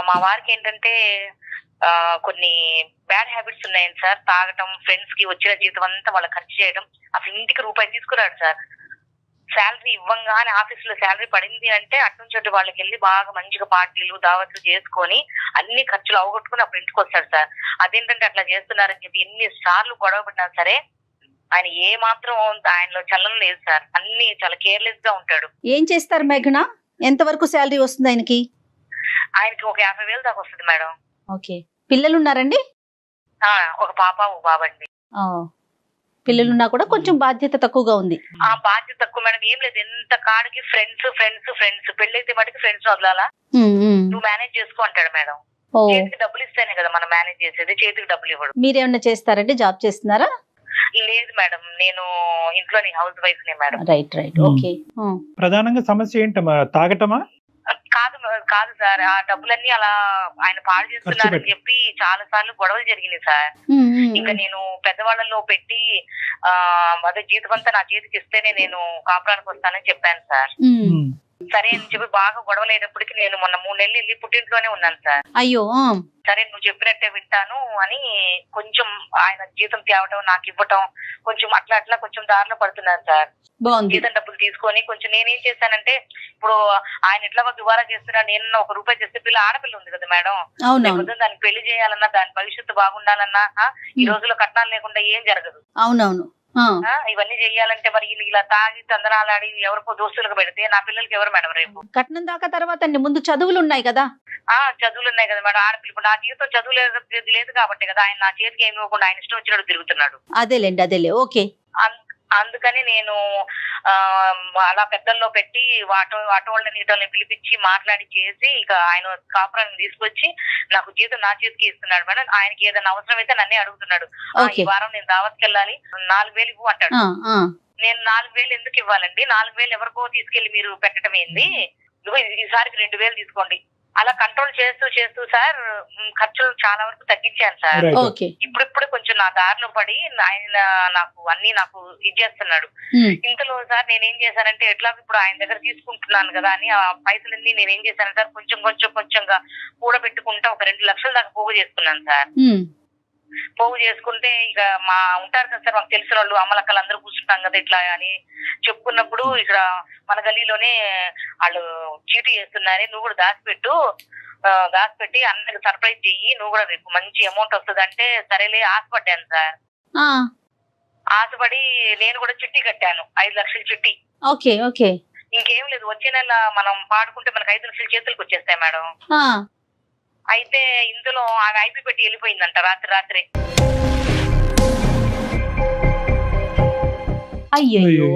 మా వారికి ఏంటంటే కొన్ని బ్యాడ్ హ్యాబిట్స్ ఉన్నాయండి సార్. తాగటం, ఫ్రెండ్స్ కి వచ్చిన జీతం అంతా వాళ్ళ ఖర్చు చేయడం. అసలు ఇంటికి రూపాయి తీసుకురాడు సార్. శాలరీ ఇవ్వంగానే ఆఫీస్ లో శాలరీ పడింది అంటే అట్నుంచి అటు వాళ్ళకి వెళ్ళి బాగా మంచిగా పార్టీలు దావత్లు చేసుకొని అన్ని ఖర్చులు అవగొట్టుకుని అప్పుడు ఇంటికి వస్తాడు సార్. అదేంటంటే అట్లా చేస్తున్నారని చెప్పి ఎన్ని సార్లు గొడవ పడినా సరే ఆయన ఏ మాత్రం ఆయనలో చలనం లేదు సార్. అన్ని చాలా కేర్లెస్ గా ఉంటాడు. ఏం చేస్తారు మేఘన? ఎంత వరకు శాలరీ వస్తుంది ఆయనకి? ఆయనకి ఒక 50,000 దాకా వస్తుంది మేడం. ఓకే. పిల్లలు ఉన్నారండి? ఒక పాప ఒక బాబండి. పిల్లలున్నా కూడా కొంచెం బాధ్యత తక్కువగా ఉంది. బాధ్యత తక్కువ మేడం. ఏం లేదు, ఎంత కాడికి ఫ్రెండ్స్ ఫ్రెండ్స్ ఫ్రెండ్స్ పెళ్ళైతే మటుకు ఫ్రెండ్స్ వదలాలా, నువ్వు మేనేజ్ చేసుకో అంటాడు మేడం. చేతికి డబ్బులు ఇస్తేనే కదా మనం మేనేజ్ చేసేది, చేతికి డబ్బులు ఇవ్వడు. మీరేమన్నా చేస్తారంటే జాబ్ చేస్తున్నారా? లేదు మేడం, నేను ఇంట్లోని హౌస్ వైఫ్ నే మేడం. Right right. ఓకే. ప్రధానంగా సమస్య ఏంటమ్మా? తాగటమా? కాదు సార్, ఆ డబ్బులన్నీ అలా ఆయన పాడు చేస్తున్నారని చెప్పి చాలా సార్లు గొడవలు జరిగినాయి సార్. ఇంకా నేను పెద్దవాళ్ళలో పెట్టి అదే జీతం అంతా నా చేతికి ఇస్తేనే నేను కాపురానికి వస్తానని చెప్పాను సార్. సరే అని చెప్పి బాగా గొడవలు అయినప్పటికీ నేను మొన్న 3 నెలలు వెళ్ళి పుట్టింట్లోనే ఉన్నాను సార్. అయ్యో. సరే నువ్వు చెప్పినట్టే వింటాను అని కొంచెం ఆయన జీతం తేవటం నాకు ఇవ్వటం కొంచెం అట్లా అట్లా కొంచెం దారిలో పడుతున్నాను సార్. జీతం డబ్బులు తీసుకొని కొంచెం నేనేం చేశానంటే, ఇప్పుడు ఆయన ఎట్లా దుబారా చేస్తున్నా, నేను 1 రూపాయి చేస్తే ఆడపిల్ల ఉంది కదా మేడం, దానికి పెళ్లి చేయాలన్నా దాని భవిష్యత్తు బాగుండాలన్నా ఈ రోజుల్లో కట్నాలు లేకుండా ఏం జరగదు. అవునవును. ఇవన్నీ చెయ్యాలంటే మరి ఇలా తాగి తందనాలాడి ఎవరికో దోస్తులకు పెడితే నా పిల్లలకి ఎవరు మేడం రేపు? కట్నం దాకా తర్వాత ముందు చదువులు ఉన్నాయి కదా. చదువులు ఉన్నాయి కదా మేడం. ఆడపిల్ల ఇప్పుడు నా జీవితం చదువు లేదు కాబట్టి కదా ఆయన నా చేతికి ఏమి ఇవ్వకుండా ఆయన ఇష్టం వచ్చినట్టు తిరుగుతున్నాడు. అదేలేండి, అదేలే. ఓకే. అందుకని నేను అలా పెద్దల్లో పెట్టి ఆటో వాళ్ళని ఇటోళ్ళని పిలిపించి మాట్లాడి చేసి ఇక ఆయన కాపురాన్ని తీసుకొచ్చి నాకు జీతం నా చేతికి ఇస్తున్నాడు మేడం. ఆయనకి ఏదైనా అవసరం అయితే నన్నే అడుగుతున్నాడు. ఈ వారం నేను దావత్కి వెళ్ళాలి, 4,000 ఇవ్వు అంటాడు. నేను 4,000 ఎందుకు ఇవ్వాలండి? 4,000 ఎవరికో తీసుకెళ్లి మీరు పెట్టడం ఏంది? ఈసారికి 2,000 తీసుకోండి. అలా కంట్రోల్ చేస్తూ చేస్తూ సార్ ఖర్చులు చాలా వరకు తగ్గించాను సార్. ఇప్పుడు కొంచెం నా దారిలో పడి ఆయన నాకు ఇచ్చేస్తున్నాడు. ఇంతలో సార్ నేనేం చేశానంటే, ఎట్లా ఇప్పుడు ఆయన దగ్గర తీసుకుంటున్నాను కదా అని ఆ పైసలన్నీ నేనేం చేశాను సార్, కొంచెంగా కూడబెట్టుకుంటా ఒక 2 లక్షల దాకా పోగు చేసుకున్నాను సార్. పోగు చేసుకుంటే ఇక ఉంటారు కదా సార్ మాకు తెలిసిన వాళ్ళు, అమ్మలక్కలు అందరూ కూర్చుంటాం కదా ఇట్లా అని చెప్పుకున్నప్పుడు, ఇక్కడ మన గల్లీలోనే వాళ్ళు చీటీ చేస్తున్నారే, నువ్వు కూడా దాచిపెట్టి అందరికి సర్ప్రైజ్ చెయ్యి, నువ్వు కూడా రేపు మంచి అమౌంట్ వస్తుంది అంటే సరేలే ఆశపడ్డాను సార్. ఆశపడి నేను కూడా చిట్టి కట్టాను, 5 లక్షల చిట్టి. Okay okay. ఇంకేం లేదు, వచ్చే నెల మనం పాడుకుంటే మనకు 5 లక్షల చేతులకు వచ్చేస్తాయి మేడం. అయితే ఇందులో ఆమె ఐపీ పెట్టి వెళ్ళిపోయిందంట రాత్రి. అయ్యో.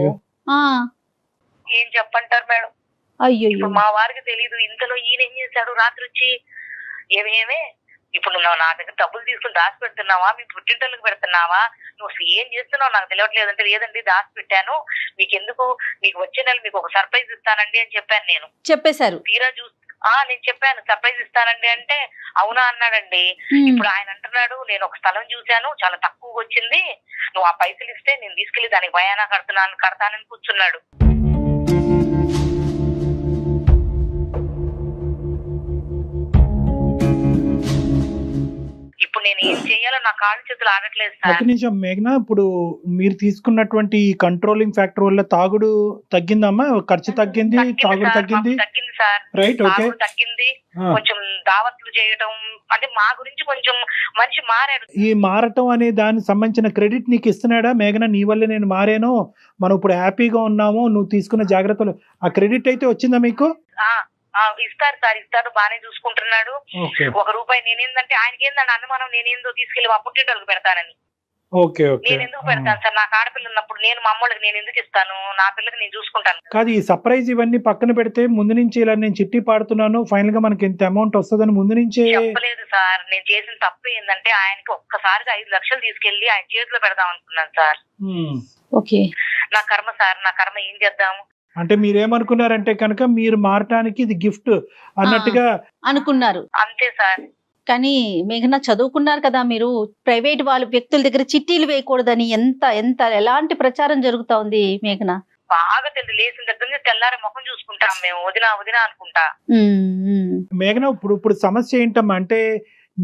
ఏం చెప్పంటారు మేడం? అయ్యో. మా వారికి తెలీదు. ఇంతలో ఈయన ఏం చేశాడు, రాత్రి వచ్చి ఏమేమే ఇప్పుడు నువ్వు నా దగ్గర డబ్బులు తీసుకుని దాచి పెడుతున్నావా, మీ పుట్టింటోళ్ళకి పెడుతున్నావా, నువ్వు అసలు ఏం చేస్తున్నావు నాకు తెలియట్లేదు అంటే, లేదండి దాచి పెట్టాను, మీకు వచ్చే నెల మీకు ఒక సర్ప్రైజ్ ఇస్తానండి అని చెప్పాను. నేను చెప్పేశారు. తీరా చూస్తే నేను చెప్పాను సర్ప్రైజ్ ఇస్తానండి అంటే, అవునా అన్నాడండి. ఇప్పుడు ఆయన అంటున్నాడు, నేను ఒక స్థలం చూశాను చాలా తక్కువగా వచ్చింది, నువ్వు ఆ పైసలు ఇస్తే నేను తీసుకెళ్లి దానికి భయానా కడతానని కూర్చున్నాడు. ఇప్పుడు నేను ఏం చెయ్యాలో నా కాళ్ళు చేతులు ఆగట్లేదు సార్. ఒక నిమిషం మేఘన, ఇప్పుడు మీరు తీసుకున్నటువంటి కంట్రోలింగ్ ఫ్యాక్టర్ వల్ల తాగుడు తగ్గిందమ్మా? ఖర్చు తగ్గింది, తాగుడు తగ్గింది సార్. రైట్. ఓకే. తగ్గింది. కొంచెం దావత్లు చేయడం అంటే మా గురించి కొంచెం మనిషి మారాడు. ఈ మారటం అనే దానికి సంబంధించిన క్రెడిట్ నీకు ఇస్తున్నాడా మేఘన? నీ వల్ల నేను మారాను, మనం ఇప్పుడు హ్యాపీగా ఉన్నాము, నువ్వు తీసుకున్న జాగ్రత్తలు, ఆ క్రెడిట్ అయితే వచ్చిందా మీకు? ఇస్తారు సార్, ఇస్తారు, బానే చూసుకుంటున్నాడు. 1 రూపాయి నేనేందంటే ఆయనకి ఏందంటే అనుమానం, నేనేందో తీసుకెళ్లి మా పుట్టింటోళ్ళకి పెడతానని. నేను ఎందుకు పెడతాను సార్? నాకు ఆడపిల్ల ఉన్నప్పుడు నేను మా అమ్మోళ్ళకి నేను ఎందుకు ఇస్తాను? నా పిల్లకి నేను చూసుకుంటాను. కాదు, ఈ సర్ప్రైజ్ ఇవన్నీ పక్కన పెడితే ముందు నుంచి ఇలా నేను చిట్టి పాడుతున్నాను, ఫైనల్ గా మనకి ఎంత అమౌంట్ వస్తుందని ముందు నుంచే చెప్పలేదు సార్. నేను చేసిన తప్పు ఏంటంటే ఆయనకి ఒక్కసారిగా 5 లక్షలు తీసుకెళ్లి ఆయన చేతిలో పెడదాం అనుకున్నాను సార్. ఓకే. నా కర్మ సార్, నా కర్మ, ఏం చేద్దాము? అంటే మీరేమనుకున్నారంటే కనుక మీరు మారటానికి ఇది గిఫ్ట్ అన్నట్టుగా అనుకున్నారు. అంతే సార్. కానీ మేఘన చదువుకున్నారు కదా మీరు, ప్రైవేట్ వ్యక్తుల దగ్గర చిట్టీలు వేయకూడదని ఎలాంటి ప్రచారం జరుగుతా ఉంది మేఘన? బాగా లేచిన దగ్గర నుంచి తెల్లారి ముఖం చూసుకుంటాం మేము, వదినా వదినా అనుకుంటా. మేఘన ఇప్పుడు సమస్య ఏంటమ్మా అంటే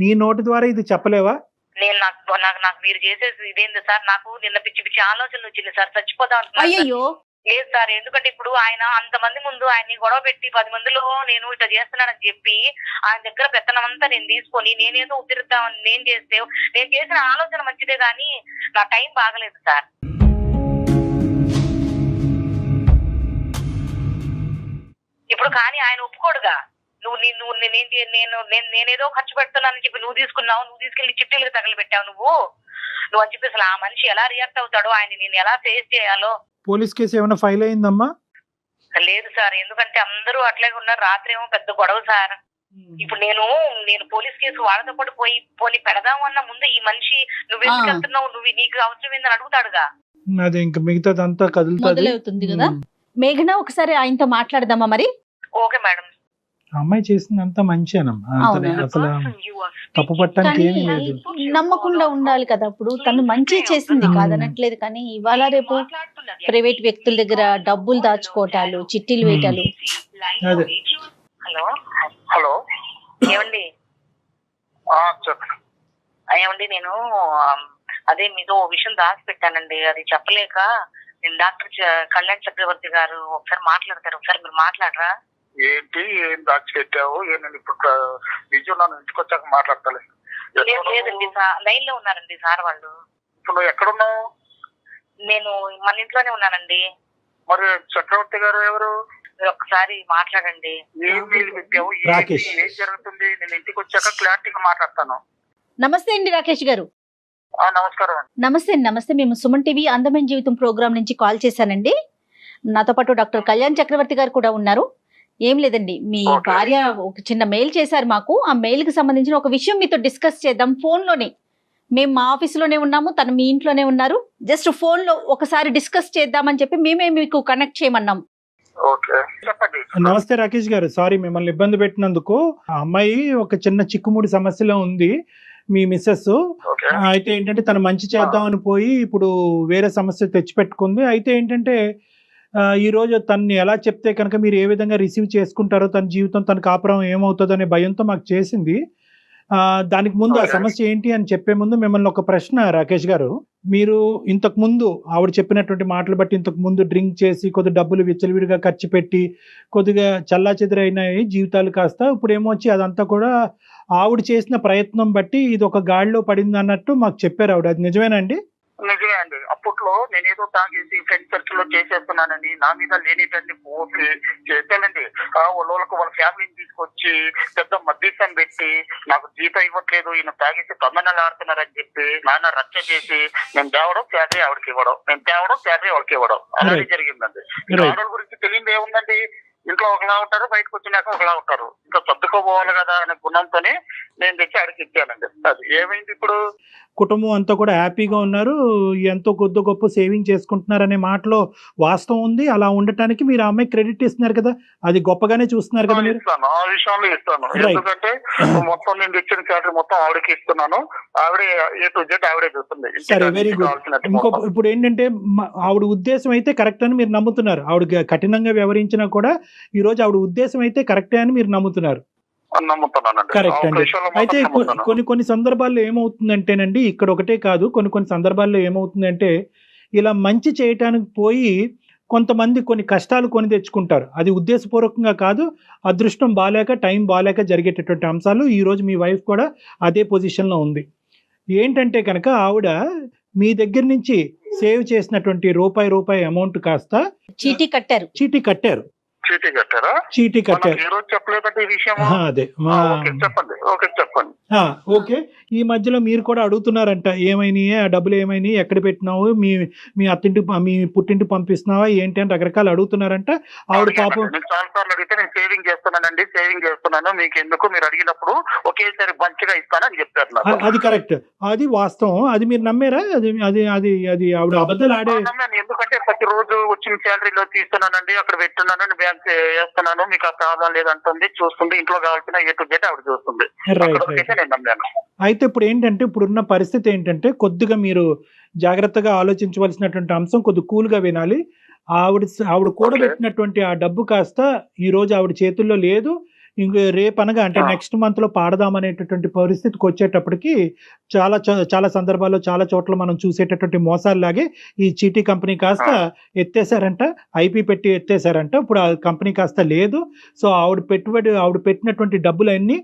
నీ నోటి ద్వారా ఇది చెప్పలేవా? నేను నాకు మీరు చేసేది ఇదేంది సార్, నాకు నిన్న పిచ్చి పిచ్చి ఆలోచనలు వచ్చింది సార్, చచ్చిపోదాం అనుకున్నాను. అయ్యో లేదు సార్, ఎందుకంటే ఇప్పుడు ఆయన అంతమంది ముందు ఆయన్ని గొడవ పెట్టి 10 మందిలో నేను ఇట్లా చేస్తున్నానని చెప్పి ఆయన దగ్గర పెత్తనం అంతా నేను తీసుకొని నేనేదో ఉద్దిరిద్దామని నేను చేసిన ఆలోచన మంచిదే గానీ నా టైం బాగలేదు సార్. ఇప్పుడు కానీ ఆయన ఒప్పుకోడుగా, నేనేదో ఖర్చు పెడుతున్నానని చెప్పి నువ్వు తీసుకున్నావు, నువ్వు తీసుకెళ్లి చిట్టీలకు తగలబెట్టావు నువ్వు అని చెప్పి అసలు ఆ మనిషి ఎలా రియాక్ట్ అవుతాడో, ఆయన నేను ఎలా ఫేస్ చేయాలో. పోలీస్ కేసు ఏమైనా ఫైల్ అయిందమ్మా? లేదు సార్, ఎందుకంటే అందరూ అట్లాగే ఉన్నారు. రాత్రి ఏమో పెద్ద గొడవ సార్. ఇప్పుడు నేను పోలీస్ కేసు వాళ్ళతో పాటు పోనీ పెడదాము అన్న ముందు ఈ మనిషి నువ్వెందుకు వెళ్తున్నావు, నీకు అవసరం ఏందని అడుగుతాడుగా. అది ఇంకా మిగతాదంతా మొదలవుతుంది కదా. మేఘన ఒకసారి ఆయనతో మాట్లాడదామా మరి? Okay madam. అమ్మాయి చేసిందంతా మంచిగానమ్మా, అసలు తప్పు పట్టడానికి ఏమీ లేదు. నమ్మకుండా ఉండాలి కదా. అప్పుడు తను మంచి చేసింది కాదనట్లేదు, కానీ ఇవాళ రేపు ప్రైవేట్ వ్యక్తుల దగ్గర డబ్బులు దాచుకోవటాలు, చిట్టీలు వేయటాలు. హలో హలో ఏమండి? ఏమండి, నేను అదే మీతో ఓ విషయం దాచి పెట్టానండి, అది చెప్పలేక నేను డాక్టర్ కళ్యాణ్ చక్రవర్తి గారు ఒకసారి మాట్లాడతారు, ఒకసారి మీరు మాట్లాడరా? ఏంటి, ఏం దాచిపెట్టావు? నేను ఇప్పుడు నిజం నన్ను ఇంటికి వచ్చాక మాట్లాడతాను. లేదండి, లైన్ లో ఉన్నారండి సార్ వాళ్ళు. ఇప్పుడు నువ్వు ఎక్కడున్నావు? నేను మన ఇంట్లోనే ఉన్నానండి. మరి చక్రవర్తి గారు ఎవరు? ఒక్కసారి మాట్లాడండి. ఏం మెయిల్ పెట్టావు, ఏం జరుగుతుంది? నేను ఇంటికి వచ్చాక క్లారిటీగా మాట్లాడతాను. నమస్తే అండి రాకేష్ గారు. నమస్కారం. నమస్తే. మేము సుమన్ టీవీ అందమైన జీవితం ప్రోగ్రామ్ నుంచి కాల్ చేశానండి. నాతో పాటు డాక్టర్ కళ్యాణ్ చక్రవర్తి గారు కూడా ఉన్నారు. ఏం లేదండి, మీ భార్య ఒక చిన్న మెయిల్ చేశారు మాకు. ఆ మెయిల్ కి సంబంధించిన ఒక విషయం మీతో డిస్కస్ చేద్దాం ఫోన్ లోనే. మేము మా ఆఫీసులోనే ఉన్నాము, తను మీ ఇంట్లోనే ఉన్నారు. జస్ట్ ఫోన్ లో ఒకసారి డిస్కస్ చేద్దామని చెప్పి మేమే మీకు కనెక్ట్ చేయమన్నాం. నమస్తే రాకేష్ గారు, సారీ మిమ్మల్ని ఇబ్బంది పెట్టినందుకు. ఆ అమ్మాయి ఒక చిన్న చిక్కుముడి సమస్యలో ఉంది, మీ మిస్సెస్. అయితే ఏంటంటే తను మంచి చేద్దామని పోయి ఇప్పుడు వేరే సమస్య తెచ్చిపెట్టుకుంది. అయితే ఏంటంటే ఈ రోజు తన్ని ఎలా చెప్తే కనుక మీరు ఏ విధంగా రిసీవ్ చేసుకుంటారో, తన జీవితం తన కాపురం ఏమవుతుందో అనే భయంతో మాకు చేసింది. దానికి ముందు ఆ సమస్య ఏంటి అని చెప్పే ముందు మిమ్మల్ని ఒక ప్రశ్న రాకేష్ గారు. మీరు ఇంతకు ముందు ఆవిడ చెప్పినటువంటి మాటలు బట్టి ఇంతకు ముందు డ్రింక్ చేసి కొద్ది డబ్బులు విచ్చలవిడిగా ఖర్చు పెట్టి కొద్దిగా చల్లా చెదిరైనాయి జీవితాలు కాస్త. ఇప్పుడు ఏమొచ్చి అదంతా కూడా ఆవిడ చేసిన ప్రయత్నం బట్టి ఇది ఒక గాడిలో పడింది అన్నట్టు మాకు చెప్పారు ఆవిడ. అది నిజమేనండి? నిజమే అండి. అప్పట్లో నేనేదో తాగేసి ఫ్రెండ్ సర్కిల్ లో చేసేస్తున్నానని నా మీద లేనిటన్ని పోసి చేశానండి. వాళ్ళకి వాళ్ళ ఫ్యామిలీని తీసుకొచ్చి పెద్ద మధ్యస్థం పెట్టి నాకు జీతం ఇవ్వట్లేదు, ఈయన తాగేసి తొందరలు ఆడుతున్నారని చెప్పి నాన్న రచ్చ చేసి నేను తేవడం శాలరీ ఆవిడకి ఇవ్వడం, నేను తేవడం శాలరీ ఆవిడకి ఇవ్వడం, అలాగే జరిగిందండి. ఆడవాళ్ళ గురించి తెలియదు ఏముందండి, ఇంట్లో ఒకలా ఉంటారు, బయటకు వచ్చినాక ఒకలా ఉంటారు. ఇంకా సర్దుకోపోవాలి కదా అనే గుణంతోనే నేను తెచ్చి ఆడికి ఇచ్చానండి. అది ఏమైంది, ఇప్పుడు కుటుంబం అంతా కూడా హ్యాపీగా ఉన్నారు, ఎంతో కొద్ది గొప్ప సేవింగ్ చేసుకుంటున్నారు అనే మాటలో వాస్తవం ఉంది. అలా ఉండటానికి మీరు ఆ అమ్మాయి క్రెడిట్ ఇస్తున్నారు కదా, అది గొప్పగానే చూస్తున్నారు కదా మీరు? ఆ విషయంలో ఇస్తాను, ఎందుకంటే మొత్తం నేను ఇచ్చిన శాలరీ మొత్తం ఆవిడకి ఇస్తున్నాను. ఆవిడే ఏ టు జెడ్ ఆవిడే చూస్తుంది. సరే, వెరీ గుడ్. ఇప్పుడు ఏంటంటే ఆవిడ ఉద్దేశం అయితే కరెక్ట్ అని మీరు నమ్ముతున్నారు. ఆవిడ కఠినంగా వ్యవహరించినా కూడా ఈ రోజు ఆవిడ ఉద్దేశం అయితే కరెక్టే అని మీరు నమ్ముతున్నారు. కరెక్ట్ అండి. అయితే కొన్ని సందర్భాల్లో ఏమవుతుందంటేనండి, ఇక్కడ ఒకటే కాదు, కొన్ని సందర్భాల్లో ఏమవుతుందంటే ఇలా మంచి చేయటానికి పోయి కొంతమంది కొన్ని కష్టాలు కొని తెచ్చుకుంటారు. అది ఉద్దేశపూర్వకంగా కాదు, అదృష్టం బాలేక టైం బాలేక జరిగేటటువంటి అంశాలు. ఈ రోజు మీ వైఫ్ కూడా అదే పొజిషన్లో ఉంది. ఏంటంటే కనుక ఆవిడ మీ దగ్గర నుంచి సేవ్ చేసినటువంటి రూపాయి అమౌంట్ కాస్త చీటీ కట్టారు. చీటీ కట్టారు. అదే చెప్పండి. ఓకే. ఈ మధ్యలో మీరు కూడా అడుగుతున్నారంట, ఏమైనాయి ఆ డబ్బులు, ఏమైనాయి, ఎక్కడ పెట్టినావు, మీ అత్తింటి మీ పుట్టింటి పంపిస్తున్నావా ఏంటి అని రకరకాలు అడుగుతున్నారంట. ఆవిడ పాపం చాలాసార్లు అడిగితే నేను సేవింగ్ చేస్తున్నాను, మీకు ఎందుకు, మీరు అడిగినప్పుడు ఒకేసారి మంచిగా ఇస్తానని చెప్పారు. అది కరెక్ట్, అది వాస్తవం. అది మీరు నమ్మారా? అది అది అది ఆవిడ అబద్ధాలు ఆడే. ఎందుకంటే ప్రతిరోజు వచ్చిన శాలరీలో తీస్తున్నానండి, అక్కడ పెట్టున్నానండి, బ్యాంక్ చేస్తున్నాను, మీకు ఆ ప్రాబ్లం లేదంటుంది, చూస్తుంది, ఇంట్లో కావాల్సిన ఏ టు జెడ్ ఆవిడ చూస్తుంది. అయితే ఇప్పుడు ఏంటంటే ఇప్పుడున్న పరిస్థితి ఏంటంటే కొద్దిగా మీరు జాగ్రత్తగా ఆలోచించవలసినటువంటి అంశం, కొద్ది కూల్గా వినాలి. ఆవిడ కూడబెట్టినటువంటి ఆ డబ్బు కాస్త ఈ రోజు ఆవిడ చేతుల్లో లేదు. ఇంక రేపు అనగా అంటే నెక్స్ట్ మంత్ లో పాడదామనేటటువంటి పరిస్థితికి వచ్చేటప్పటికి చాలా సందర్భాల్లో చాలా చోట్ల మనం చూసేటటువంటి మోసాల్లాగే ఈ చీటీ కంపెనీ కాస్త ఎత్తేసారంట, ఐపీ పెట్టి ఎత్తేసారంట. ఇప్పుడు ఆ కంపెనీ కాస్త లేదు. సో ఆవిడ పెట్టినటువంటి డబ్బులన్నీ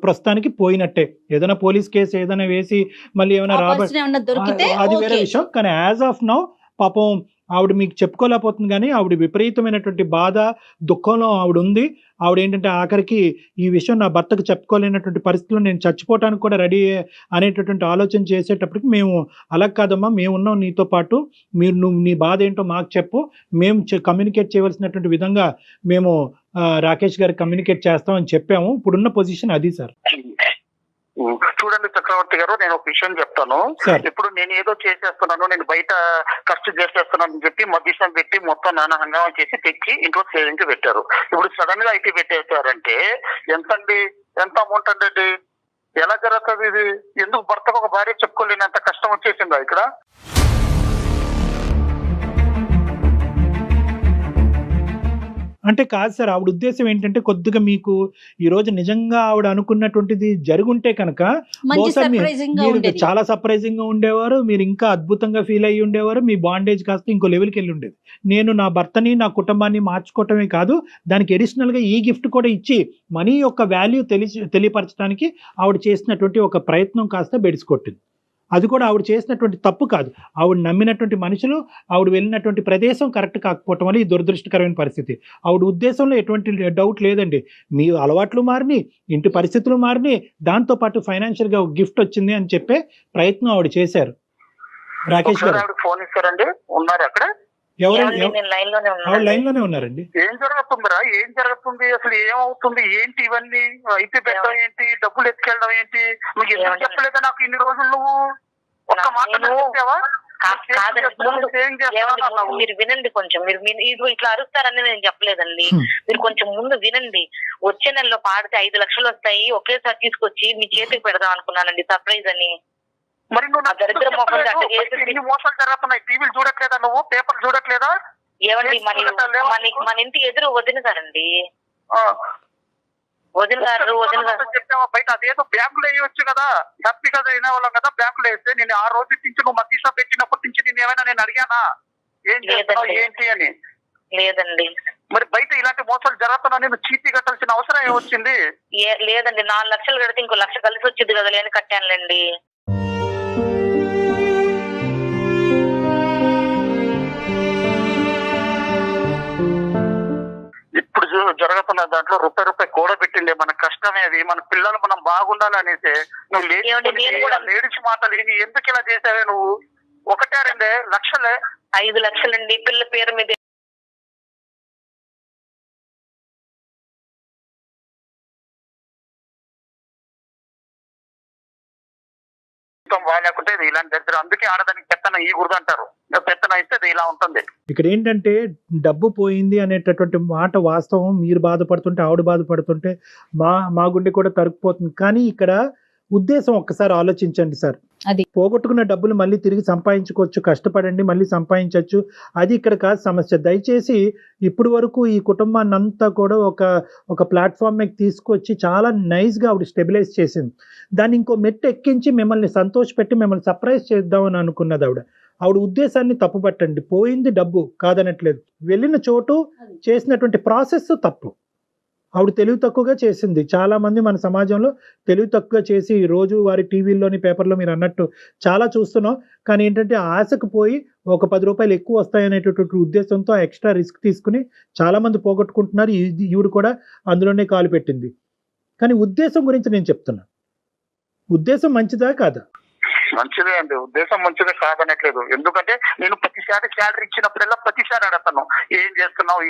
ప్రస్తుతానికి పోయినట్టే. ఏదైనా పోలీస్ కేసు ఏదైనా వేసి మళ్ళీ ఏమైనా అది వేరే విషయం. కానీ యాజ్ ఆఫ్ నౌ పాపం ఆవిడ మీకు చెప్పుకోలేకపోతుంది, కానీ ఆవిడ విపరీతమైనటువంటి బాధ దుఃఖంలో ఆవిడ ఉంది. ఆవిడ ఏంటంటే ఆఖరికి ఈ విషయం నా భర్తకు చెప్పుకోలేనటువంటి పరిస్థితుల్లో నేను చచ్చిపోవటానికి కూడా రెడీ అనేటటువంటి ఆలోచన చేసేటప్పటికి మేము అలా కాదమ్మా, మేము ఉన్నాం నీతో పాటు, నువ్వు నీ బాధ ఏంటో మాకు చెప్పు, మేము కమ్యూనికేట్ చేయవలసినటువంటి విధంగా మేము రాకేష్ గారికి కమ్యూనికేట్ చేస్తామని చెప్పాము. ఇప్పుడున్న పొజిషన్ అది సార్. చూడండి చక్రవర్తి గారు, నేను ఒక విషయం చెప్తాను. ఇప్పుడు నేను ఏదో చేసేస్తున్నాను, నేను బయట ఖర్చు చేసేస్తున్నాను అని చెప్పి మధ్యస్థం పెట్టి మొత్తం నానా హంగామా చేసి తెచ్చి ఇంట్లో సేవింగ్ పెట్టారు. ఇప్పుడు సడన్ గా ఐటీ పెట్టేస్తారంటే ఎంత అమౌంట్ అండి? ఎలా జరుగుతుంది ఇది? ఎందుకు భర్తకు ఒక భార్య చెప్పుకోలేనంత కష్టం వచ్చేసిందా ఇక్కడ? అంటే కాదు సార్, ఆవిడ ఉద్దేశం ఏంటంటే కొద్దిగా మీకు ఈ రోజు నిజంగా ఆవిడ అనుకున్నటువంటిది జరుగుంటే కనుక చాలా సర్ప్రైజింగ్ గా ఉండేవారు, మీరు ఇంకా అద్భుతంగా ఫీల్ అయ్యి ఉండేవారు, మీ బాండేజ్ కాస్త ఇంకో లెవెల్కి వెళ్ళి ఉండేది. నేను నా భర్తని నా కుటుంబాన్ని మార్చుకోవటమే కాదు, దానికి అడిషనల్ గా ఈ గిఫ్ట్ కూడా ఇచ్చి మనీ యొక్క వాల్యూ తెలియపరచడానికి ఆవిడ చేసినటువంటి ఒక ప్రయత్నం కాస్త బెడిసికొట్టింది. అది కూడా ఆవిడ చేసినటువంటి తప్పు కాదు. ఆవిడ నమ్మినటువంటి మనుషులు, ఆవిడ వెళ్ళినటువంటి ప్రదేశం కరెక్ట్ కాకపోవటం వల్ల ఈ దురదృష్టకరమైన పరిస్థితి. ఆవిడ ఉద్దేశంలో ఎటువంటి డౌట్ లేదండి. మీ అలవాట్లు మారినాయి, ఇంటి పరిస్థితులు మారినాయి, దాంతోపాటు ఫైనాన్షియల్ గా గిఫ్ట్ వచ్చింది అని చెప్పే ప్రయత్నం ఆవిడ చేశారు. రాకేష్ గారు ఫోన్ ఇస్తారండి, ఉన్నారు అక్కడ? ఆవిడ లైన్ లోనే ఉన్నారండి. ఏం జరుగుతుందిరా? ఏం జరుగుతుంది అసలు? ఏమవుతుంది? ఏంటి ఇవన్నీ? అయితే పెట్టడం ఏంటి? డబ్బులు ఎత్తుకెళ్ళడం ఏంటి? నువ్వు ఎందుకు చెప్పలేదా నాకు ఇన్ని రోజులు? నువ్వు ఒక్క మాట చెప్పావా? మీరు వినండి కొంచెం. మీరు ఇట్లా అరుస్తారని నేను చెప్పలేదండి. మీరు కొంచెం ముందు వినండి. వచ్చే నెలలో పాడితే 5 లక్షలు వస్తాయి, ఒకేసారి తీసుకొచ్చి మీ చేతికి పెడదాం అనుకున్నానండి, సర్ప్రైజ్ అని. మరి నువ్వు దరిద్ర మోసాలు జరుగుతున్నాయి, టీవీలు చూడట్లేదా? నువ్వు పేపర్ చూడట్లేదా? ఏమండి మన ఇంటి ఎదురు వదిన గారండి, వదిన గారు చెప్పావా బయట? అదేదో బ్యాంకులో వేయవచ్చు కదా, హ్యాపీగా అయిన వాళ్ళం కదా బ్యాంకులో వేస్తే. నేను ఆ రోజు నుంచి నువ్వు మధ్య పెట్టినప్పటి నుంచి నేను ఏమైనా నేను అడిగానా ఏం చేస్తున్నావు ఏంటి అని? లేదండి. మరి బయట ఇలాంటి మోసాలు జరుగుతున్నా నేను చీటీ కట్టాల్సిన అవసరం ఏమొచ్చింది? లేదండి, 4 లక్షలు కడితే ఇంకో 1 లక్ష కలిసి వచ్చింది కదా, లేని కట్టానులేండి. ఇప్పుడు జరుగుతున్న దాంట్లో రూపాయి కూడబెట్టిండే మన కష్టమే అది. మన పిల్లలు మనం బాగుండాలి అనేసి నువ్వు లేడీస్ మాటలు విని ఎందుకు ఇలా చేసావే నువ్వు? 1-2 లక్షలే? 5 లక్షలండి పిల్ల పేరు మీద. లేకుంటే ఇలాంటి దరిద్రం. అందుకే ఆడదానికి పెత్తనం ఈ గుర్తు అంటారు. పెత్తనం ఇస్తే ఇలా ఉంటుంది. ఇక్కడ ఏంటంటే డబ్బు పోయింది అనేటటువంటి మాట వాస్తవం. మీరు బాధపడుతుంటే, ఆవిడ బాధపడుతుంటే మా గుండె కూడా తరుక్కుపోతుంది. కానీ ఇక్కడ ఉద్దేశం ఒక్కసారి ఆలోచించండి సార్. అది పోగొట్టుకున్న డబ్బులు మళ్ళీ తిరిగి సంపాదించుకోవచ్చు, కష్టపడండి మళ్ళీ సంపాదించవచ్చు. అది ఇక్కడ కాదు సమస్య. దయచేసి ఇప్పుడు వరకు ఈ కుటుంబాన్ని అంతా కూడా ఒక ప్లాట్ఫామ్ మీద తీసుకొచ్చి చాలా నైస్గా ఆవిడ స్టెబిలైజ్ చేసింది. దాన్ని ఇంకో మెట్టు ఎక్కించి మిమ్మల్ని సంతోషపెట్టి మిమ్మల్ని సర్ప్రైజ్ చేద్దామని అనుకున్నది ఆవిడ ఉద్దేశాన్ని తప్పుపట్టండి. పోయింది డబ్బు కాదనట్లేదు, వెళ్ళిన చోటు చేసినటువంటి ప్రాసెస్ తప్పు. ఆవిడ తెలివి తక్కువగా చేసింది. చాలా మంది మన సమాజంలో తెలివి తక్కువగా చేసి రోజు వారి టీవీల్లోని పేపర్లో మీరు అన్నట్టు చాలా చూస్తున్నాం. కానీ ఏంటంటే ఆశకు పోయి ఒక 10 రూపాయలు ఎక్కువ వస్తాయనేటటువంటి ఉద్దేశంతో ఎక్స్ట్రా రిస్క్ తీసుకుని చాలా మంది పోగొట్టుకుంటున్నారు. ఈవిడ కూడా అందులోనే కాలు పెట్టింది. కానీ ఉద్దేశం గురించి నేను చెప్తున్నా, ఉద్దేశం మంచిదా కాదా? మంచిదే అండి, ఉద్దేశం మంచిదే కాదనట్లేదు. ఎందుకంటే నేను ప్రతిసారి శాలరీ ఇచ్చినప్పుడల్లా ప్రతిసారి అడతాను, ఏం చేస్తున్నావు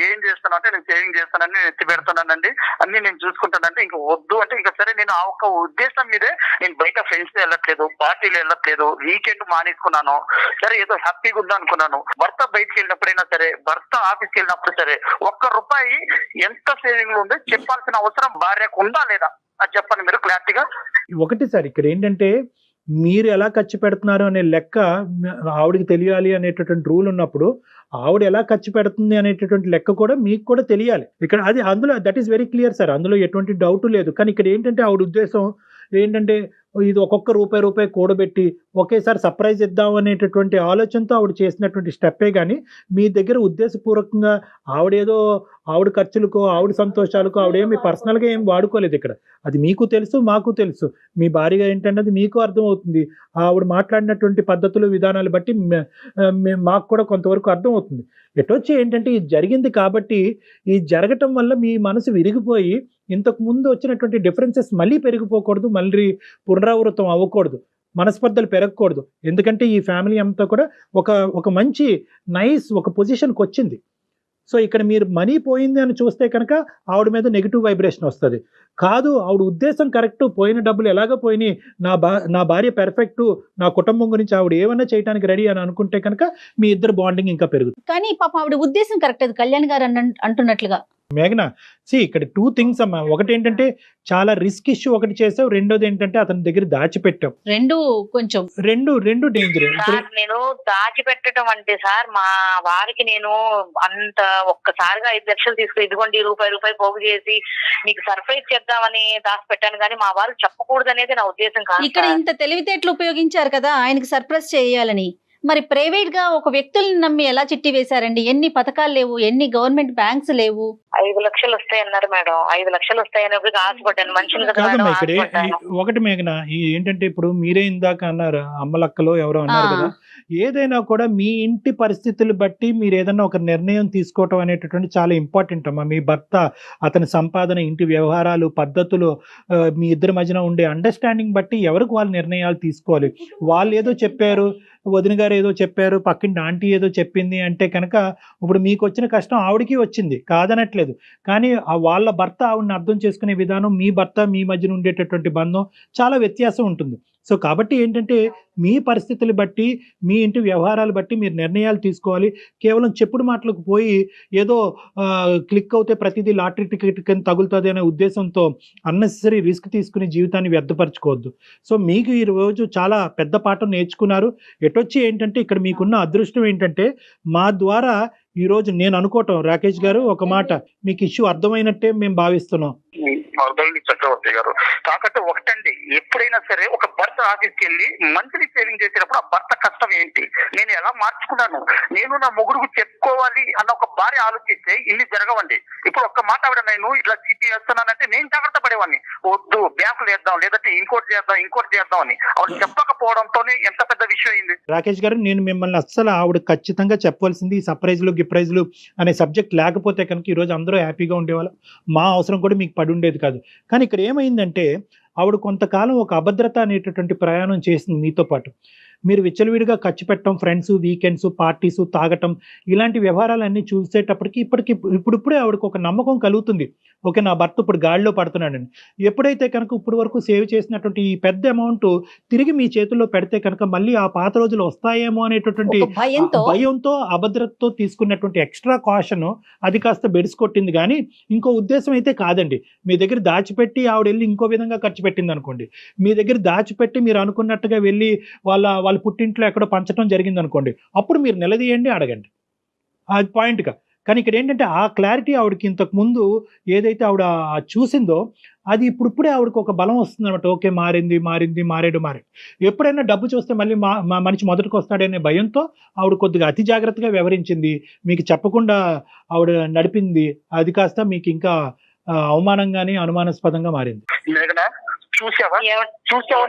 అంటే నేను సేవింగ్ చేస్తానని, నేను ఎత్తి పెడతానండి, అన్ని నేను చూసుకుంటానంటే. ఇంకా వద్దు అంటే ఇంకా సరే. నేను ఆ ఒక్క ఉద్దేశం మీదే నేను బయట ఫ్రెండ్స్ వెళ్ళట్లేదు, పార్టీలు వెళ్ళట్లేదు, వీకెండ్ మానేసుకున్నాను. సరే ఏదో హ్యాపీగా ఉందా అనుకున్నాను. భర్త బయటకు వెళ్ళినప్పుడైనా సరే, భర్త ఆఫీస్కి వెళ్ళినప్పుడు సరే, 1 రూపాయి ఎంత సేవింగ్ లో ఉందో చెప్పాల్సిన అవసరం భార్యకు ఉందా లేదా అది చెప్పండి మీరు క్లారిటీగా. ఒకటి సార్, ఇక్కడ ఏంటంటే మీరు ఎలా ఖర్చు పెడుతున్నారు అనే లెక్క ఆవిడకి తెలియాలి అనేటటువంటి రూల్ ఉన్నప్పుడు ఆవిడ ఎలా ఖర్చు పెడుతుంది అనేటటువంటి లెక్క కూడా మీకు కూడా తెలియాలి. ఇక్కడ అది అందులో that is very clear sir, అందులో ఎటువంటి డౌట్ లేదు. కానీ ఇక్కడ ఏంటంటే ఆవిడ ఉద్దేశం ఏంటంటే ఇది ఒక్కొక్క రూపాయి కూడబెట్టి ఒకేసారి సర్ప్రైజ్ ఇద్దాం అనేటటువంటి ఆలోచనతో ఆవిడ చేసినటువంటి స్టెప్పే కానీ మీ దగ్గర ఉద్దేశపూర్వకంగా ఆవిడ ఖర్చులకో ఆవిడ సంతోషాలకో ఆవిడేమి పర్సనల్గా ఏం వాడుకోలేదు ఇక్కడ. అది మీకు తెలుసు, మాకు తెలుసు. మీ భార్యగా ఏంటంటే అది మీకు అర్థమవుతుంది. ఆవిడ మాట్లాడినటువంటి పద్ధతులు విధానాలు బట్టి మాకు కూడా కొంతవరకు అర్థమవుతుంది. ఎటొచ్చి ఏంటంటే ఇది జరిగింది కాబట్టి ఈ జరగటం వల్ల మీ మనసు విరిగిపోయి ఇంతకు ముందు వచ్చినటువంటి డిఫరెన్సెస్ మళ్ళీ పెరిగిపోకూడదు, మళ్ళీ పునరావృతం అవ్వకూడదు, మనస్పర్ధలు పెరగకూడదు. ఎందుకంటే ఈ ఫ్యామిలీ అంతా కూడా ఒక మంచి ఒక పొజిషన్కి వచ్చింది. సో ఇక్కడ మీరు మనీ పోయింది అని చూస్తే కనుక ఆవిడ మీద నెగిటివ్ వైబ్రేషన్ వస్తుంది. కాదు ఆవిడ ఉద్దేశం కరెక్ట్, పోయిన డబ్బులు ఎలాగ పోయినాయి, నా భార్య పెర్ఫెక్ట్, నా కుటుంబం గురించి ఆవిడ ఏమన్నా చేయడానికి రెడీ అని అనుకుంటే కనుక మీ ఇద్దరు బాండింగ్ ఇంకా పెరుగుతుంది. కానీ పాప ఆవిడ ఉద్దేశం కరెక్ట్, అది కళ్యాణ్ గారు అంటున్నట్లుగా. మేఘన ఇక్కడ 2 things అమ్మా. ఒకటి ఏంటంటే చాలా రిస్క్ ఇష్యూ ఒకటి చేసావు, రెండోది ఏంటంటే అతని దగ్గర దాచిపెట్టావు. రెండు డేంజర్. నేను దాచిపెట్టడం అంటే సార్, మా వారికి నేను అంత ఒక్కసారిగా 5 లక్షలు తీసుకుని ఇదిగోండి రూపాయి పోగు చేసి మీకు సర్ప్రైజ్ చేద్దామని దాచిపెట్టాను, కానీ మా వారు చెప్పకూడదు అనేది నా ఉద్దేశం కాదు. ఇక్కడ ఇంత తెలివితేటలు ఉపయోగించారు కదా ఆయనకి సర్ప్రైజ్ చేయాలని, మరి ప్రైవేట్ గా ఒక వ్యక్తుల్ని నమ్మి ఎలా చిట్టి వేశారండి? ఎన్ని పథకాలు లేవు, ఎన్ని గవర్నమెంట్ బ్యాంక్స్ లేవు. 5 లక్షలు వస్తాయన్నారు మేడం. 5 లక్షలు వస్తాయని ఆశపడ్డాను, మంచిది కదా. ఒకటి మేఘన ఏంటంటే ఇప్పుడు మీరే ఇందాక అన్నారు, అమ్మలక్కలో ఎవరో అన్నారు కదా, ఏదైనా కూడా మీ ఇంటి పరిస్థితులు బట్టి మీరు ఏదైనా ఒక నిర్ణయం తీసుకోవటం అనేటటువంటి చాలా ఇంపార్టెంట్ అమ్మా. మీ భర్త, అతని సంపాదన, ఇంటి వ్యవహారాలు, పద్ధతులు, మీ ఇద్దరి మధ్యన ఉండే అండర్స్టాండింగ్ బట్టి ఎవరికి వాళ్ళు నిర్ణయాలు తీసుకోవాలి. వాళ్ళు ఏదో చెప్పారు, వదిన గారు ఏదో చెప్పారు, పక్కింటి ఆంటీ ఏదో చెప్పింది అంటే కనుక ఇప్పుడు మీకు వచ్చిన కష్టం ఆవిడకి వచ్చింది, కాదనట్లేదు. కానీ వాళ్ళ భర్త ఆవిడని అర్థం చేసుకునే విధానం, మీ భర్త మీ మధ్యన ఉండేటటువంటి బంధం చాలా వ్యత్యాసం ఉంటుంది. సో కాబట్టి ఏంటంటే మీ పరిస్థితులు బట్టి, మీ ఇంటి వ్యవహారాలు బట్టి మీరు నిర్ణయాలు తీసుకోవాలి. కేవలం చెప్పుడు మాటలకు పోయి ఏదో క్లిక్ అవుతే ప్రతిదీ లాటరీ టికెట్ కింద తగులుతుంది అనే ఉద్దేశంతో అన్నెసరీ రిస్క్ తీసుకుని జీవితాన్ని వ్యర్థపరచుకోవద్దు. సో మీకు ఈ రోజు చాలా పెద్ద పాఠం నేర్చుకున్నారు. ఎటొచ్చి ఏంటంటే ఇక్కడ మీకున్న అదృష్టం ఏంటంటే మా ద్వారా ఈరోజు నేను అనుకోవటం, రాకేష్ గారు ఒక మాట, మీకు ఇష్యూ అర్థమైనట్టే మేము భావిస్తున్నాం. చక్రవర్తి గారు కాకపోతే ఒకటండి, ఎప్పుడైనా సరే ఒక భర్త ఆఫీస్కి వెళ్ళి మంత్లీ సేవింగ్ చేసేటప్పుడు ఆ భర్త కష్టం ఏంటి, నేను ఎలా మార్చుకున్నాను, నేను నా మొగుడుకు చెప్పుకోవాలి అన్న ఒక భార్య ఆలోచిస్తే ఇన్ని జరగవండి. ఇప్పుడు ఒక్క మాట ఆవిడ నేను ఇట్లా చిట్టి వేస్తున్నానంటే నేను జాగ్రత్త పడేవాడిని, వద్దు బ్యాంకులు వేద్దాం, లేదంటే ఇంకోటి చేద్దాం అని ఆవిడ చెప్పకపోవడంతోనే ఎంత పెద్ద విషయం అయింది. రాకేష్ గారు నేను మిమ్మల్ని అస్సలు ఆవిడ ఖచ్చితంగా చెప్పవలసింది, ఈ సర్ప్రైజ్లు గిప్రైజ్లు అనే సబ్జెక్ట్ లేకపోతే కనుక ఈరోజు అందరూ హ్యాపీగా ఉండేవాళ్ళం, మా అవసరం కూడా మీకు పడి ఉండేది కాదు. కానీ ఇక్కడ ఏమైందంటే ఆవిడ కొంతకాలం ఒక అభద్రత అనేటటువంటి ప్రయాణం చేసింది మీతో పాటు. మీరు విచ్చలవిడిగా ఖర్చు పెట్టడం, ఫ్రెండ్స్, వీకెండ్స్, పార్టీస్, తాగటం, ఇలాంటి వ్యవహారాలన్నీ చూసేటప్పటికి ఇప్పుడిప్పుడే ఆవిడకు ఒక నమ్మకం కలుగుతుంది, ఓకే నా భర్త ఇప్పుడు గాడిలో పడుతున్నాడని. ఎప్పుడైతే కనుక ఇప్పుడు వరకు సేవ్ చేసినటువంటి ఈ పెద్ద అమౌంట్ తిరిగి మీ చేతుల్లో పెడితే కనుక మళ్ళీ ఆ పాత రోజులు వస్తాయేమో అనేటటువంటి భయంతో, అభద్రతతో తీసుకున్నటువంటి ఎక్స్ట్రా కాషన్ అది కాస్త బెడిసికొట్టింది. కానీ ఇంకో ఉద్దేశం అయితే కాదండి. మీ దగ్గర దాచిపెట్టి ఆవిడ వెళ్ళి ఇంకో విధంగా ఖర్చు పెట్టింది అనుకోండి, మీ దగ్గర దాచిపెట్టి మీరు అనుకున్నట్టుగా వెళ్ళి వాళ్ళ పుట్టింట్లో ఎక్కడో పంచడం జరిగింది అనుకోండి, అప్పుడు మీరు నిలదీయండి, అడగండి, అది పాయింట్గా. కానీ ఇక్కడ ఏంటంటే ఆ క్లారిటీ ఆవిడకి ఇంతకు ముందు ఏదైతే ఆవిడ చూసిందో అది ఇప్పుడిప్పుడే ఆవిడకి ఒక బలం వస్తుంది అనమాట. ఓకే మారేడు. ఎప్పుడైనా డబ్బు చూస్తే మళ్ళీ మనిషి మొదటికి వస్తాడనే భయంతో ఆవిడ కొద్దిగా అతి జాగ్రత్తగా వ్యవహరించింది, మీకు చెప్పకుండా ఆవిడ నడిపింది. అది కాస్త మీకు ఇంకా అవమానంగానే అనుమానాస్పదంగా మారింది. చూసావా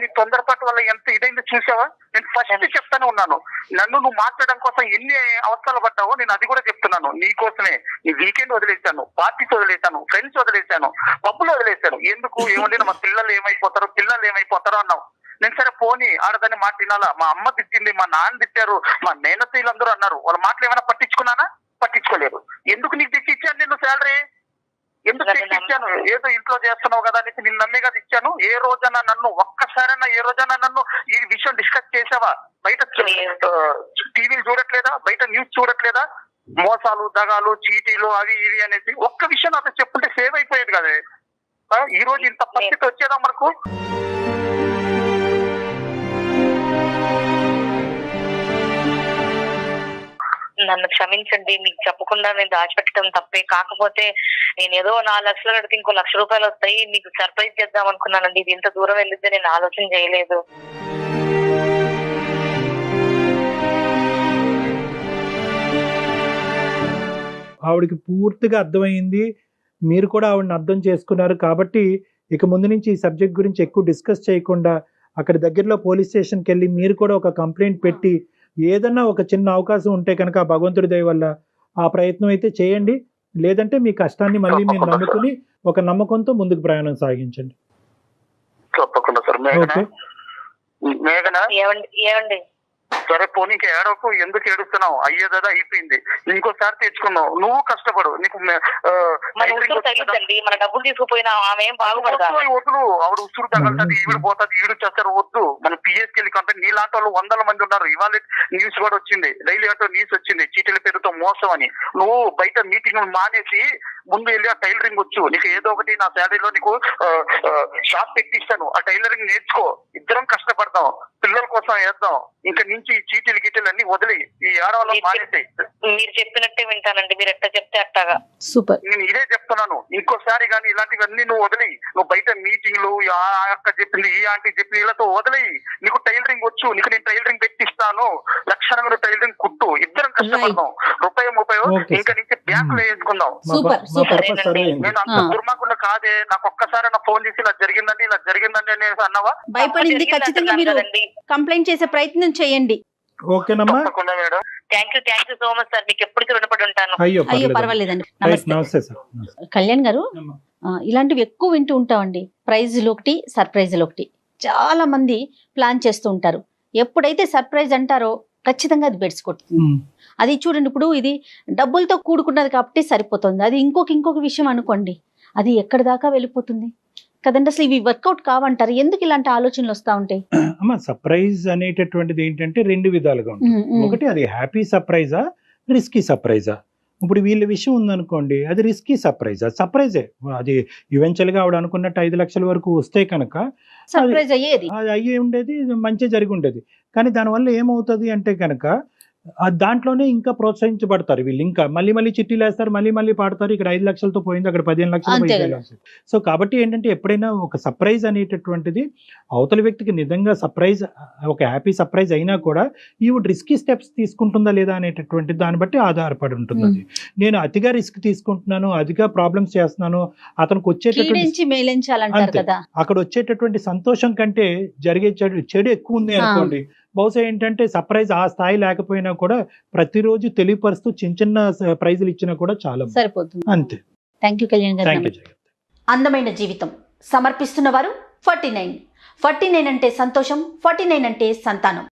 నీ తొందరపాటు వల్ల ఎంత ఇదైందో చూసావా? నేను ఫస్ట్ చెప్తానే ఉన్నాను, నన్ను నువ్వు మార్చడం కోసం ఎన్ని అవస్థలు పడ్డావో నేను అది కూడా చెప్తున్నాను. నీ కోసమే నీ వీకెండ్ వదిలేశాను, పార్టీస్ వదిలేశాను, ఫ్రెండ్స్ వదిలేశాను, పబ్బులు వదిలేశాను. ఎందుకు ఏమంటే మా పిల్లలు ఏమైపోతారో అన్నావు. నేను సరే పోనీ ఆడదాన్ని మాట వినాలా? మా అమ్మ తిట్టింది, మా నాన్న తిట్టారు, మా మేనత్తీలందరూ అన్నారు, వాళ్ళ మాటలు ఏమైనా పట్టించుకోలేదు. ఎందుకు నీకు తెచ్చిచ్చాను నేను శాలరీ? ఎందుకు తెచ్చిచ్చాను? ఏదో ఇంట్లో చేస్తున్నావు కదా అని నిన్ను నమ్మే కదా ఇచ్చాను. ఏ రోజైనా నన్ను ఈ విషయం డిస్కస్ చేసావా? బయట టీవీలు చూడట్లేదా? బయట న్యూస్ చూడట్లేదా? మోసాలు, దగాలు, చీటీలు, అవి ఇవి అనేసి ఒక్క విషయం అతను చెప్పుంటే సేవ్ అయిపోయేది కదా. ఈ రోజు ఇంత పరిస్థితి వచ్చేదా మనకు? నన్ను క్షమించండి, మీకు చెప్పకుండా నేను దాచిపెట్టడం తప్పే. కాకపోతే నేను ఏదో 4 లక్షలు కడితే ఇంకో 1 లక్ష రూపాయలు వస్తాయి, మీకు సర్ప్రైజ్ చేద్దాం అనుకున్నానండి. ఇది ఇంత దూరం వెళ్ళితే నేను ఆలోచన చేయలేదు. ఆవిడకి పూర్తిగా అర్థమైంది, మీరు కూడా ఆవిడని అర్థం చేసుకున్నారు. కాబట్టి ఇక ముందు నుంచి ఈ సబ్జెక్ట్ గురించి ఎక్కువ డిస్కస్ చేయకుండా అక్కడ దగ్గరలో పోలీస్ స్టేషన్కి వెళ్ళి మీరు కూడా ఒక కంప్లైంట్ పెట్టి ఏదన్నా ఒక చిన్న అవకాశం ఉంటే కనుక భగవంతుడి దయ వల్ల ఆ ప్రయత్నం అయితే చేయండి. లేదంటే మీ కష్టాన్ని మళ్ళీ మీరు నమ్ముకుని ఒక నమ్మకంతో ముందుకు ప్రయాణం సాగించండి. తప్పకుండా సార్. మేఘనా ఏమండి సరే పోనీ ఇంకా ఏడవకు, ఎందుకు ఏడుస్తున్నావు? అయ్యేదా అయిపోయింది, ఇంకోసారి తెచ్చుకున్నావు. నువ్వు కష్టపడు, నీకు తగ్గిద్దండి. మన డబ్బులు తీసుకుపోయినా ఆమె ఏం బాగుపడదు. వద్దు, ఆవిడ ఉసురు తగలుతుంది, ఈవిడ పోతుంది, ఈవిడ చేస్తారు. వద్దు, మన పిఎస్కి వెళ్ళి కంపెనీ నీలాంటి వాళ్ళు 100 మంది ఉన్నారు. ఇవాళ న్యూస్ కూడా వచ్చింది, డైలీ ఆటో న్యూస్ వచ్చింది, చీటీల పేరుతో మోసం అని. నువ్వు బయట మీటింగ్ మానేసి ముందు వెళ్ళి ఆ టైలరింగ్ వచ్చు. నీకు ఏదో ఒకటి నా శాలరీలో నీకు షాప్ పెట్టిస్తాను, ఆ టైలరింగ్ నేర్చుకో. ఇద్దరం కష్టపడదాం, పిల్లల కోసం వేద్దాం. ఇంకా నుంచి ఈ చీటీలు గీటీలు అన్ని వదిలి ఈ ఆడవాళ్ళు మానేసాయి. మీరు చెప్పినట్టే వింటానండి, మీరు ఎట్లా చెప్తే అట్టాగా. సూపర్. నేను ఇదే చెప్తున్నాను, ఇంకోసారి కానీ ఇలాంటివన్నీ నువ్వు వదిలి, నువ్వు బయట మీటింగ్లు ఆ అక్క చెప్పింది, ఈ ఆంటీ చెప్పింది, వీళ్ళతో వదిలి. నీకు టైలరింగ్ వచ్చు, నీకు నేను టైలరింగ్ పెట్టిస్తాను, లక్షణంగా టైలరింగ్ కుట్టు. ఇద్దరం కష్టపడదాం, ₹30 ఇంకా నుంచి బ్యాంకులో వేసుకుందాం. నేను అంత దుర్మార్గుండా కాదే. నాకు ఒక్కసారి నా ఫోన్ చేసి ఇలా జరిగిందండి అనేసి అన్నావా? భయపడింది. ఖచ్చితంగా మీరు కంప్లైంట్ చేసే ప్రయత్నం చేయండి. ఓకేనమ్మా. Madam, thank you so much sir. మీకు ఎప్పటికీ రుణపడి ఉంటాను. అయ్యో పర్వాలేదండి. నమస్తే సార్. కళ్యాణ్ గారు, ఇలాంటివి ఎక్కువ వింటూ ఉంటామండి. ప్రైజ్లు ఒకటి, సర్ప్రైజ్లు ఒకటి. చాలా మంది ప్లాన్ చేస్తూ ఉంటారు. ఎప్పుడైతే సర్ప్రైజ్ అంటారో ఖచ్చితంగా అది బెడ్స్ కొడుతుంది. అది చూడండి, ఇప్పుడు ఇది డబ్బులతో కూడుకున్నది కాబట్టి సరిపోతుంది. అది ఇంకొక విషయం అనుకోండి, అది ఎక్కడి దాకా వెళ్ళిపోతుంది కదండి. అసలు ఇవి వర్కౌట్ కావంటారు. ఎందుకు ఇలాంటి ఆలోచనలు వస్తూ ఉంటాయి? అమ్మ, సర్ప్రైజ్ అనేటటువంటిది ఏంటంటే 2 విధాలుగా ఉంటుంది. ఒకటి, అది హ్యాపీ సర్ప్రైజా, రిస్కీ సర్ప్రైజా. ఇప్పుడు వీళ్ళ విషయం ఉందనుకోండి, అది రిస్కీ సర్ప్రైజే. అది ఈవెన్చువల్ గా ఆవిడ అనుకున్నట్టు 5 లక్షల వరకు వస్తే కనుక సర్ప్రైజ్ అయ్యేది, అది అయ్యే ఉండేది, మంచి జరిగి ఉండేది. కానీ దానివల్ల ఏమవుతుంది అంటే కనుక దాంట్లోనే ఇంకా ప్రోత్సహించబడతారు వీళ్ళు. ఇంకా మళ్ళీ చిట్టీలు వేస్తారు, మళ్ళీ పాడతారు. ఇక్కడ 5 లక్షలతో పోయింది, అక్కడ 15 లక్షలు, 15 లక్షలు. సో కాబట్టి ఏంటంటే ఎప్పుడైనా ఒక సర్ప్రైజ్ అనేటటువంటిది అవతల వ్యక్తికి నిజంగా సర్ప్రైజ్, ఒక హ్యాపీ సర్ప్రైజ్ అయినా కూడా ఈవిడ రిస్కీ స్టెప్స్ తీసుకుంటుందా లేదా అనేటటువంటి దాన్ని బట్టి ఆధారపడి ఉంటుంది. అది నేను అతిగా రిస్క్ తీసుకుంటున్నాను, అతిగా ప్రాబ్లమ్స్ చేస్తున్నాను, అతనికి వచ్చేటటువంటి అక్కడ వచ్చేటటువంటి సంతోషం కంటే జరిగే చెడు ఎక్కువ ఉంది అనుకోండి. బహుశా ఏంటంటే సర్ప్రైజ్ ఆ స్థాయి లేకపోయినా కూడా ప్రతిరోజు తెలియపరుస్తూ చిన్న ప్రైజులు ఇచ్చినా కూడా చాలా సరిపోతుంది. అంతే. థ్యాంక్ యూ కళ్యాణ్ గారు. అందమైన జీవితం సమర్పిస్తున్న వారు 49 అంటే సంతోషం, 49 అంటే సంతానం.